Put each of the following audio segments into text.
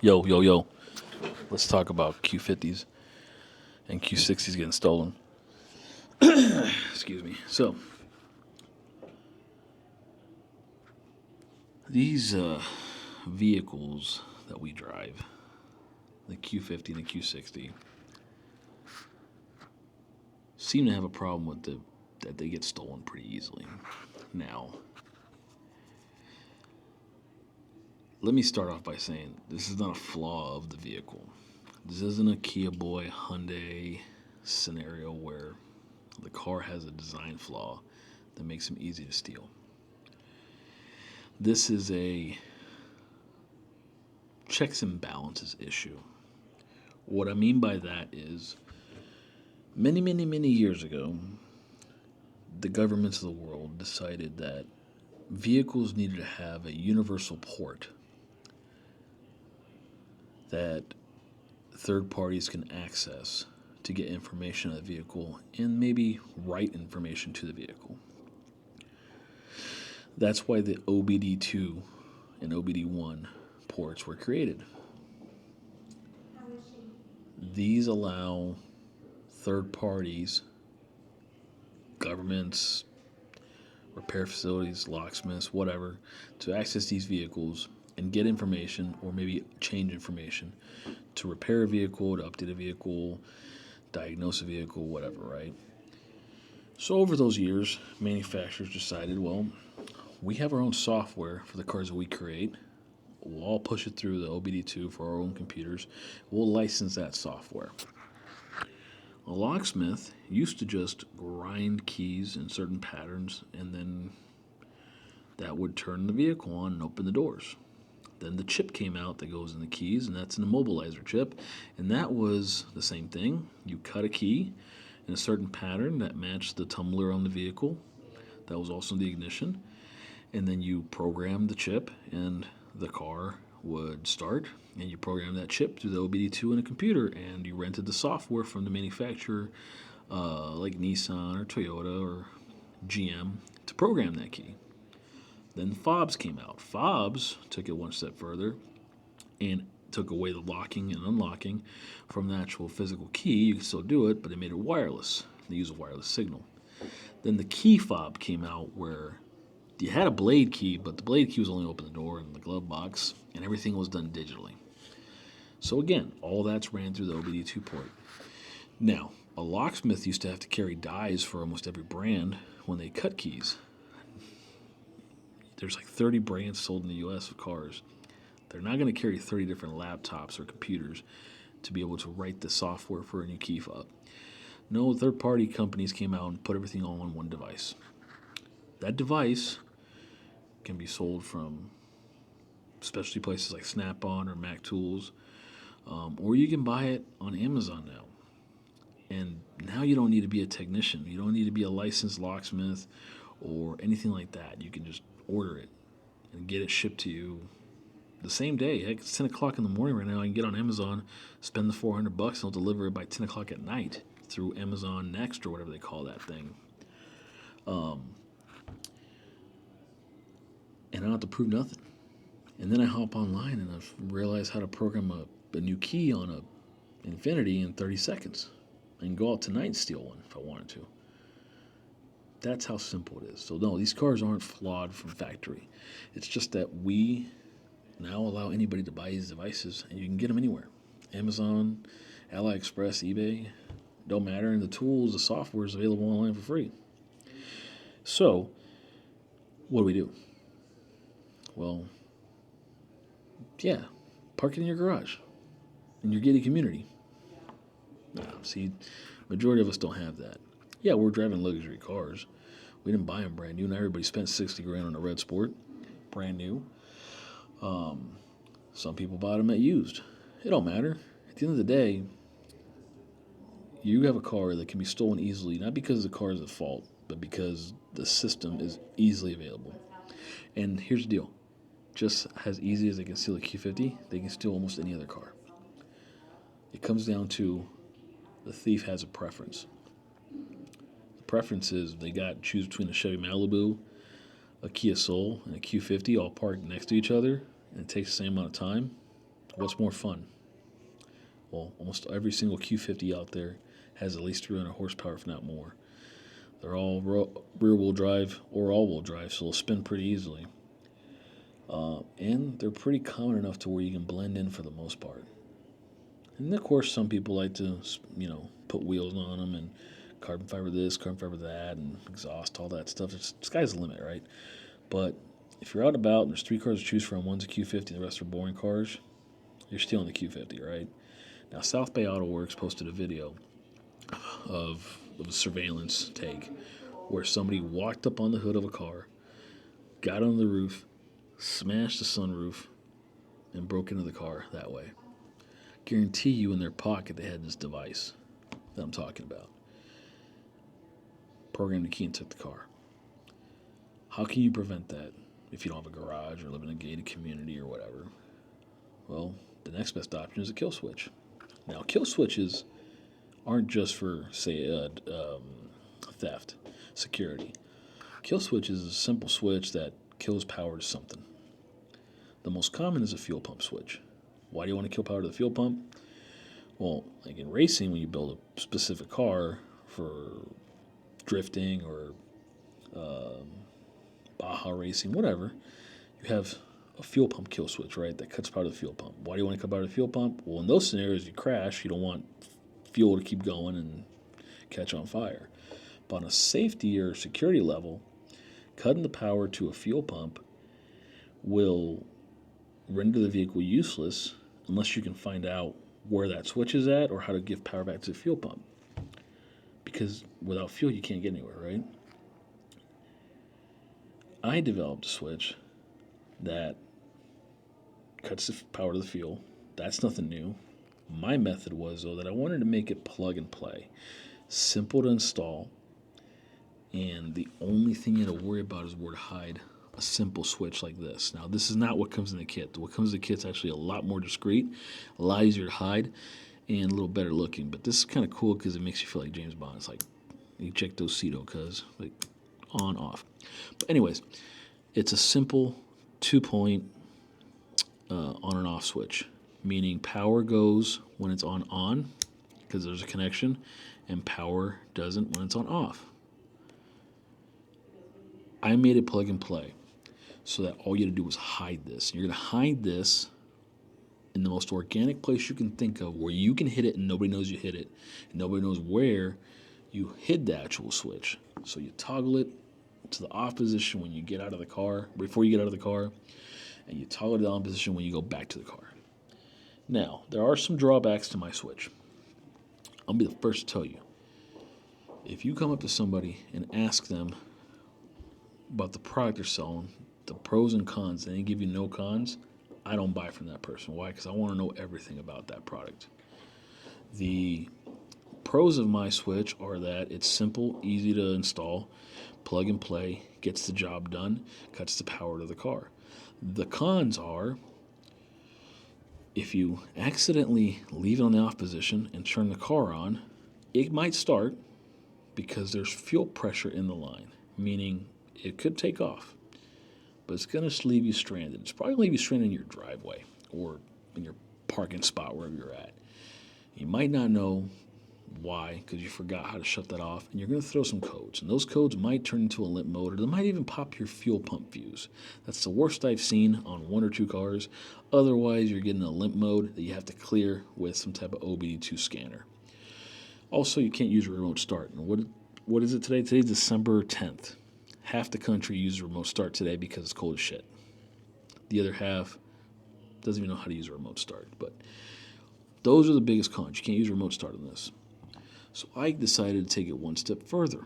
Yo. Let's talk about Q50s and Q60s getting stolen. Excuse me. So, these vehicles that we drive, the Q50 and the Q60, seem to have a problem with that they get stolen pretty easily. Now, let me start off by saying this is not a flaw of the vehicle. This isn't a Kia Boy Hyundai scenario where the car has a design flaw that makes them easy to steal. This is a checks and balances issue. What I mean by that is many years ago, the governments of the world decided that vehicles needed to have a universal port that third parties can access to get information on the vehicle and maybe write information to the vehicle. That's why the OBD2 and OBD1 ports were created. These allow third parties, governments, repair facilities, locksmiths, whatever, to access these vehicles and get information or maybe change information to repair a vehicle, to update a vehicle, diagnose a vehicle, whatever, right? So over those years, manufacturers decided, well, we have our own software for the cars that we create. We'll all push it through the OBD2 for our own computers. We'll license that software. A locksmith used to just grind keys in certain patterns, and then that would turn the vehicle on and open the doors. Then the chip came out that goes in the keys, and that's an immobilizer chip. And that was the same thing. You cut a key in a certain pattern that matched the tumbler on the vehicle. That was also the ignition. And then you programmed the chip, and the car would start. And you programmed that chip through the OBD2 in a computer, and you rented the software from the manufacturer, like Nissan or Toyota or GM, to program that key. Then fobs came out. Fobs took it one step further and took away the locking and unlocking from the actual physical key. You could still do it, but they made it wireless. They use a wireless signal. Then the key fob came out where you had a blade key, but the blade key was only open the door and the glove box, and everything was done digitally. So again, all that's ran through the OBD2 port. Now, a locksmith used to have to carry dies for almost every brand when they cut keys. There's like 30 brands sold in the U.S. of cars. They're not going to carry 30 different laptops or computers to be able to write the software for a new key fob. No, third-party companies came out and put everything all on one device. That device can be sold from specialty places like Snap-on or Mac Tools, or you can buy it on Amazon now. And now you don't need to be a technician. You don't need to be a licensed locksmith or anything like that. You can just order it and get it shipped to you the same day. Heck, it's 10 o'clock in the morning right now. I can get on Amazon, spend the $400, and they'll deliver it by 10 o'clock at night through Amazon Next or whatever they call that thing. And I don't have to prove nothing. And then I hop online and I've realized how to program a new key on a Infinity in 30 seconds. I can go out tonight and steal one if I wanted to. That's how simple it is. So no, these cars aren't flawed from factory. It's just that we now allow anybody to buy these devices, and you can get them anywhere. Amazon, AliExpress, eBay, don't matter. And the tools, the software is available online for free. So, what do? Well, yeah, park it in your garage, in your gated community. See, majority of us don't have that. Yeah, we're driving luxury cars. We didn't buy them brand new. Not everybody spent $60,000 on a Red Sport, brand new. Some people bought them at used. It don't matter. At the end of the day, you have a car that can be stolen easily, not because the car is at fault, but because the system is easily available. And here's the deal. Just as easy as they can steal a Q50, they can steal almost any other car. It comes down to the thief has a preference. The preference is they got to choose between a Chevy Malibu, a Kia Soul, and a Q50 all parked next to each other, and it takes the same amount of time. What's more fun? Well, almost every single Q50 out there has at least 300 horsepower, if not more. They're all rear-wheel drive or all-wheel drive, so they'll spin pretty easily. And they're pretty common enough to where you can blend in for the most part. And of course, some people like to, put wheels on them and carbon fiber this, carbon fiber that, and exhaust, all that stuff. Sky's the limit, right? But if you're out and about and there's 3 cars to choose from, one's a Q50 and the rest are boring cars, you're stealing the Q50, right? Now, South Bay Auto Works posted a video of a surveillance take where somebody walked up on the hood of a car, got on the roof, smashed the sunroof, and broke into the car that way. Guarantee you in their pocket they had this device that I'm talking about. Programmed the key and took the car. How can you prevent that if you don't have a garage or live in a gated community or whatever? Well, the next best option is a kill switch. Now, kill switches aren't just for, say, theft, security. Kill switch is a simple switch that kills power to something. The most common is a fuel pump switch. Why do you want to kill power to the fuel pump? Well, like in racing, when you build a specific car for drifting or Baja racing, whatever, you have a fuel pump kill switch, right, that cuts power to the fuel pump. Why do you want to cut power to the fuel pump? Well, in those scenarios, you crash. You don't want fuel to keep going and catch on fire. But on a safety or security level, cutting the power to a fuel pump will render the vehicle useless unless you can find out where that switch is at or how to give power back to the fuel pump. Because without fuel, you can't get anywhere, right? I developed a switch that cuts the power to the fuel. That's nothing new. My method was, though, that I wanted to make it plug and play. Simple to install, and the only thing you have to worry about is where to hide a simple switch like this. Now, this is not what comes in the kit. What comes in the kit is actually a lot more discreet, a lot easier to hide, and a little better looking. But this is kind of cool because it makes you feel like James Bond. It's like, ejectocito, cuz, like, on, off. But anyways, it's a simple 2-point on and off switch, meaning power goes when it's on, because there's a connection, and power doesn't when it's on, off. I made it plug and play so that all you had to do was hide this. You're going to hide this in the most organic place you can think of where you can hit it and nobody knows you hit it. And nobody knows where you hid the actual switch. So you toggle it to the off position when you get out of the car, before you get out of the car, and you toggle it to the on position when you go back to the car. Now, there are some drawbacks to my switch. I'll be the first to tell you. If you come up to somebody and ask them about the product they're selling, the pros and cons, and they give you no cons, I don't buy from that person. Why? Because I want to know everything about that product. The pros of my switch are that it's simple, easy to install, plug and play, gets the job done, cuts the power to the car. The cons are, if you accidentally leave it on the off position and turn the car on, it might start because there's fuel pressure in the line, meaning it could take off, but it's going to leave you stranded. It's probably going to leave you stranded in your driveway or in your parking spot, wherever you're at. You might not know why, because you forgot how to shut that off, and you're going to throw some codes, and those codes might turn into a limp mode, or they might even pop your fuel pump fuse. That's the worst I've seen on 1 or 2 cars. Otherwise, you're getting a limp mode that you have to clear with some type of OBD2 scanner. Also, you can't use a remote start. And what is it today? Today's December 10th. Half the country uses remote start today because it's cold as shit. The other half doesn't even know how to use a remote start. But those are the biggest cons. You can't use a remote start on this. So I decided to take it one step further.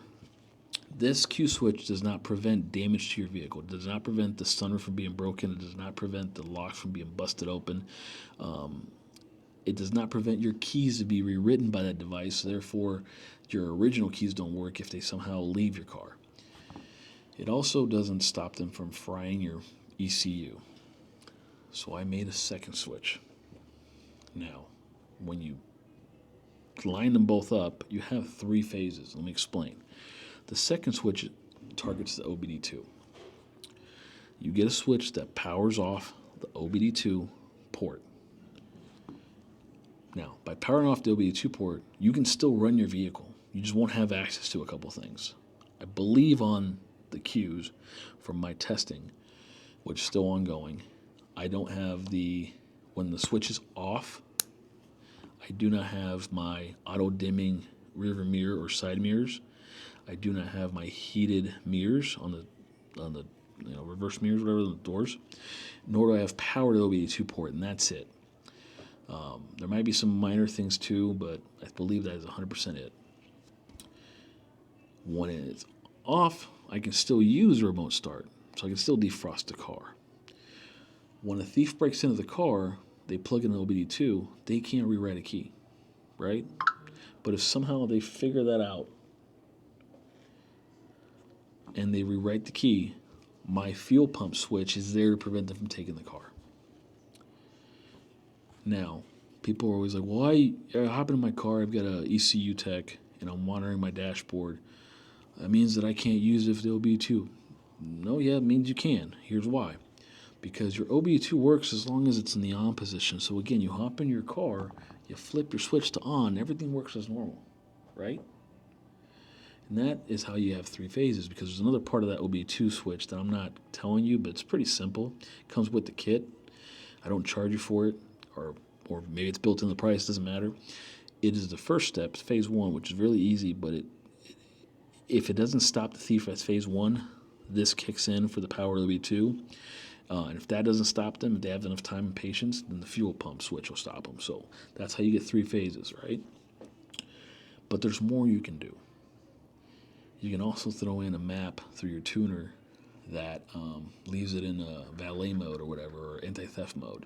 This Q-switch does not prevent damage to your vehicle. It does not prevent the sunroof from being broken. It does not prevent the locks from being busted open. It does not prevent your keys to be rewritten by that device. Therefore, your original keys don't work if they somehow leave your car. It also doesn't stop them from frying your ECU. So I made a second switch. Now, when you line them both up, you have 3 phases. Let me explain. The second switch targets the OBD2. You get a switch that powers off the OBD2 port. Now, by powering off the OBD2 port, you can still run your vehicle. You just won't have access to a couple things. I believe on the Qs from my testing, which is still ongoing, I don't have when the switch is off, I do not have my auto-dimming rear mirror or side mirrors. I do not have my heated mirrors on the reverse mirrors, whatever, the doors. Nor do I have power to the OBD2 port, and that's it. There might be some minor things too, but I believe that is 100% it. When it's off, I can still use remote start, so I can still defrost the car. When a thief breaks into the car, they plug in an OBD2, they can't rewrite a key, right? But if somehow they figure that out and they rewrite the key, my fuel pump switch is there to prevent them from taking the car. Now, people are always like, well, I hop into my car, I've got a ECU tech, and I'm monitoring my dashboard. That means that I can't use it if the OBD2. No, yeah, it means you can. Here's why. Because your OBD2 works as long as it's in the on position. So again, you hop in your car, you flip your switch to on, everything works as normal, right? And that is how you have 3 phases, because there's another part of that OBD2 switch that I'm not telling you, but it's pretty simple. It comes with the kit. I don't charge you for it, or maybe it's built in the price, doesn't matter. It is the first step, phase 1, which is really easy, but if it doesn't stop the thief at phase 1, this kicks in for the power of the OBD2. And if that doesn't stop them, if they have enough time and patience, then the fuel pump switch will stop them. So that's how you get 3 phases, right? But there's more you can do. You can also throw in a map through your tuner that leaves it in a valet mode or whatever, or anti-theft mode.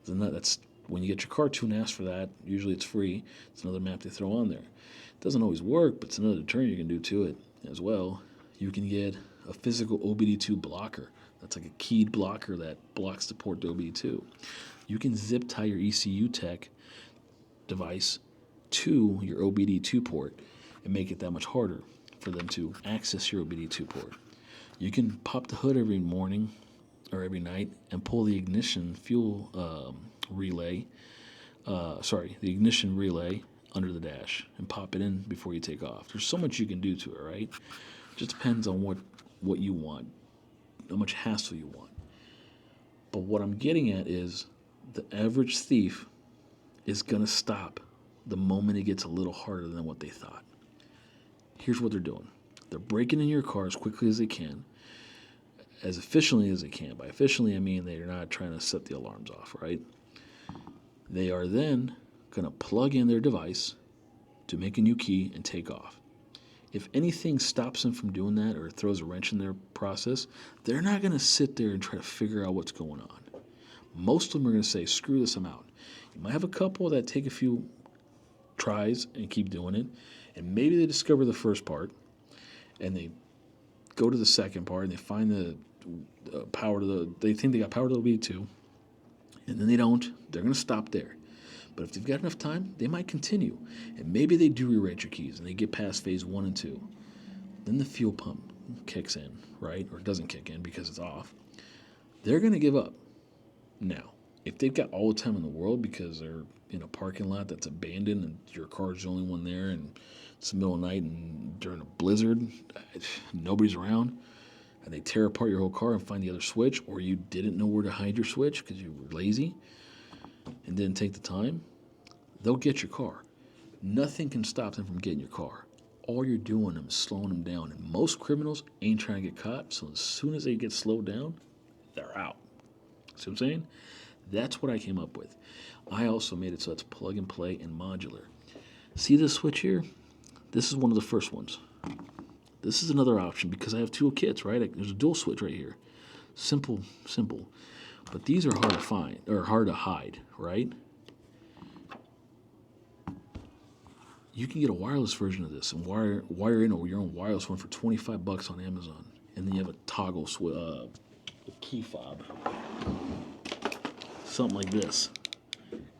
Then that's when you get your car tuned, ask for that. Usually it's free. It's another map they throw on there. It doesn't always work, but it's another deterrent you can do to it as well. You can get a physical OBD2 blocker. That's like a keyed blocker that blocks the port to OBD2. You can zip tie your ECU tech device to your OBD2 port and make it that much harder for them to access your OBD2 port. You can pop the hood every morning or every night and pull the ignition relay under the dash and pop it in before you take off. There's so much you can do to it, right? It just depends on what you want, how much hassle you want. But what I'm getting at is the average thief is going to stop the moment it gets a little harder than what they thought. Here's what they're doing. They're breaking in your car as quickly as they can, as efficiently as they can. By efficiently, I mean they're not trying to set the alarms off, right? They are then going to plug in their device to make a new key and take off. If anything stops them from doing that or throws a wrench in their process, they're not going to sit there and try to figure out what's going on. Most of them are going to say, screw this, I'm out. You might have a couple that take a few tries and keep doing it, and maybe they discover the first part, and they go to the second part, and they find the power to they think they got power to the OBD2, and then they don't. They're going to stop there. But if they've got enough time, they might continue. And maybe they do rewrite your keys and they get past phase 1 and 2. Then the fuel pump kicks in, right? Or doesn't kick in because it's off. They're going to give up. Now, if they've got all the time in the world because they're in a parking lot that's abandoned and your car's the only one there and it's the middle of the night and during a blizzard, nobody's around, and they tear apart your whole car and find the other switch, or you didn't know where to hide your switch because you were lazy and didn't take the time, they'll get your car. Nothing can stop them from getting your car. All you're doing is slowing them down. And most criminals ain't trying to get caught, so as soon as they get slowed down, they're out. See what I'm saying? That's what I came up with. I also made it so it's plug and play and modular. See this switch here? This is one of the first ones. This is another option because I have 2 kits, right? There's a dual switch right here. Simple. But these are hard to find, or hard to hide, right? You can get a wireless version of this and wire in your own wireless one for $25 on Amazon. And then you have a toggle key fob. Something like this.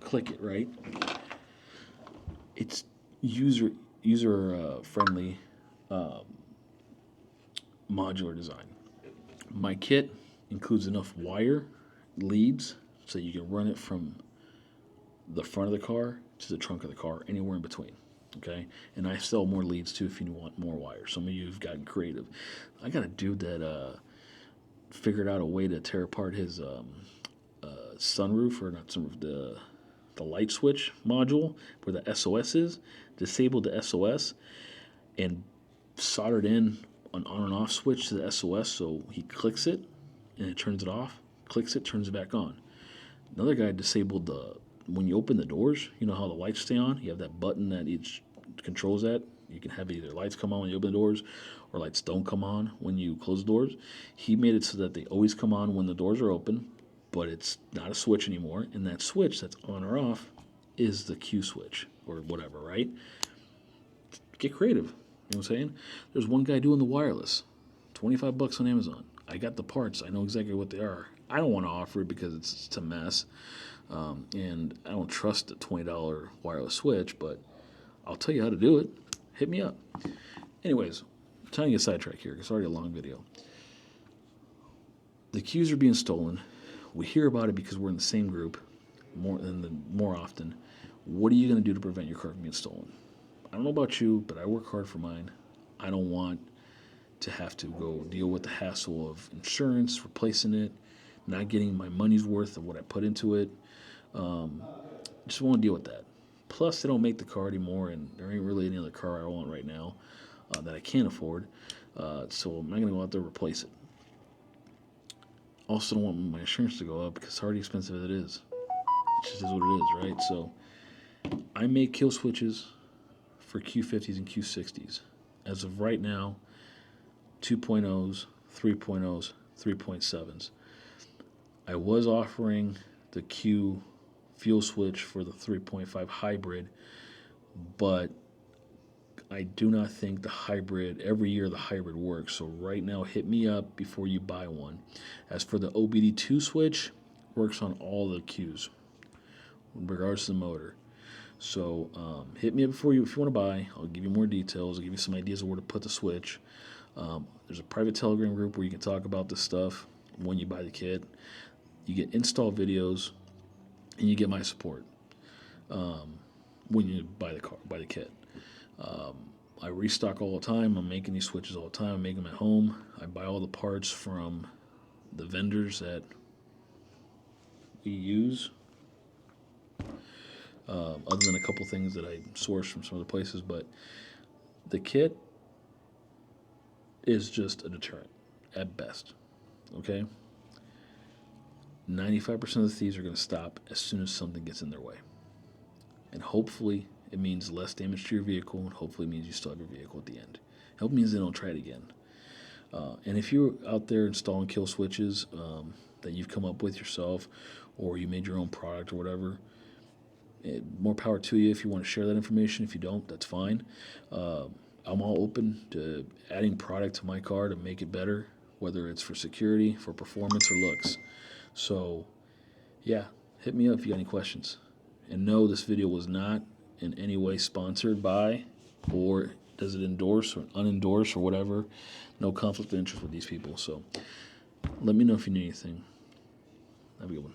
Click it, right? It's user friendly modular design. My kit includes enough wire leads so you can run it from the front of the car to the trunk of the car, anywhere in between. Okay, and I sell more leads too if you want more wires. Some of you have gotten creative. I got a dude that figured out a way to tear apart his sunroof, or not sunroof, the light switch module where the SOS is, disabled the SOS, and soldered in an on and off switch to the SOS, so he clicks it and it turns it off, clicks it, turns it back on. Another guy disabled when you open the doors, you know how the lights stay on? You have that button that each controls that. You can have either lights come on when you open the doors or lights don't come on when you close the doors. He made it so that they always come on when the doors are open, but it's not a switch anymore. And that switch that's on or off is the Q switch or whatever, right? Get creative. You know what I'm saying? There's one guy doing the wireless, $25 on Amazon. I got the parts. I know exactly what they are. I don't want to offer it because it's a mess. And I don't trust a $20 wireless switch, but I'll tell you how to do it. Hit me up. Anyways, I'm trying to get sidetracked here. It's already a long video. The Qs are being stolen. We hear about it because we're in the same group more often. What are you going to do to prevent your car from being stolen? I don't know about you, but I work hard for mine. I don't want to have to go deal with the hassle of insurance, replacing it, not getting my money's worth of what I put into it. Just want to deal with that. Plus, they don't make the car anymore, and there ain't really any other car I want right now that I can't afford. So I'm not going to go out there and replace it. Also, don't want my insurance to go up because it's already expensive as it is. It just is what it is, right? So I make kill switches for Q50s and Q60s. As of right now, 2.0s, 3.0s, 3.7s. I was offering the Q fuel switch for the 3.5 hybrid, but I do not think the hybrid, every year the hybrid works. So right now, hit me up before you buy one. As for the OBD2 switch, works on all the Qs, regardless of the motor. So hit me up if you want to buy. I'll give you more details. I'll give you some ideas of where to put the switch. There's a private Telegram group where you can talk about this stuff when you buy the kit. You get install videos, and you get my support when you buy the kit. I restock all the time. I'm making these switches all the time. I make them at home. I buy all the parts from the vendors that we use, other than a couple things that I source from some other places. But the kit is just a deterrent at best, okay? 95% of the thieves are going to stop as soon as something gets in their way. And hopefully it means less damage to your vehicle, and hopefully it means you still have your vehicle at the end. It hopefully means they don't try it again. And if you're out there installing kill switches that you've come up with yourself, or you made your own product or whatever, more power to you if you want to share that information. If you don't, that's fine. I'm all open to adding product to my car to make it better, whether it's for security, for performance, or looks. So, yeah, hit me up if you got any questions. And no, this video was not in any way sponsored by, or does it endorse or unendorse or whatever. No conflict of interest with these people. So let me know if you need anything. Have a good one.